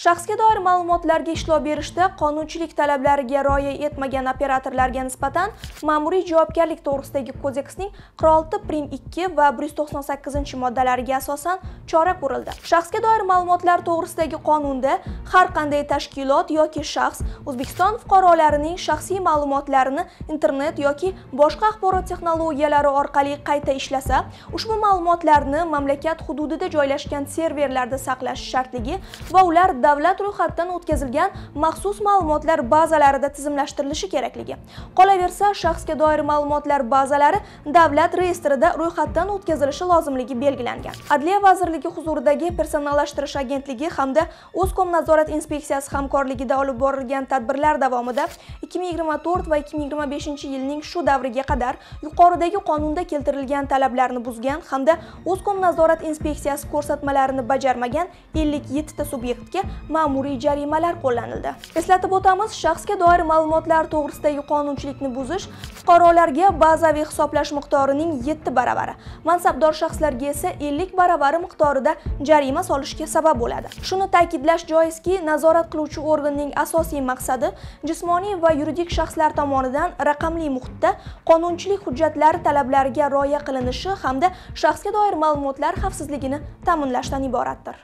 Shaxsga doir ma'lumotlarga ishlov berishda qonunchilik talablariga rioya etmagan operatorlarga nisbatan ma'muriy javobgarlik to'g'risidagi kodeksning 46-2 va 198-moddalariga asosan chora ko'rildi. Shaxsga doir ma'lumotlar to'g'risidagi qonunda har qanday tashkilot yoki shaxs O'zbekiston fuqarolarining shaxsiy ma'lumotlarini internet yoki boshqa axborot texnologiyalari orqali qayta ishlasa, ushbu ma'lumotlarni mamlakat hududida joylashgan serverlarda saqlash shartligi va ular davlat ro'yxatidan o'tkazilgan maxsus ma'lumotlar bazalarida tizimlashtirilishi kerakligi. Qolaversa, shaxsga doir ma'lumotlar bazalari davlat reyestrida ro'yxatdan o'tkazilishi lozimligi belgilangan. Adliya vazirligi huzuridagi personallashtirish agentligi hamda O'zkomnazorat inspeksiyasi hamkorligida olib borilgan tadbirlar davomida 2024 va 2025-yilning shu davriga qadar yuqoridagi qonunda keltirilgan talablarni buzgan hamda O'zkomnazorat inspeksiyasi ko'rsatmalarini bajarmagan 57 ta subyektga ma'muriy jarimalar qo'llanildi. Eslatib o'tamiz, shaxsga doir ma'lumotlar to'g'risidagi qonunchilikni buzish fuqarolarga bazaviy hisoblash miqdorining 7 baravari, mansabdor shaxslarga esa 50 baravari miqdorida jarima solishga sabab bo'ladi. Shuni ta'kidlash joizki, nazorat qiluvchi organning asosiy maqsadi jismoniy va yuridik shaxslar tomonidan raqamli muhitda qonunchilik hujjatlari talablariga rioya qilinishi hamda shaxsga doir ma'lumotlar xavfsizligini ta'minlashdan iboratdir.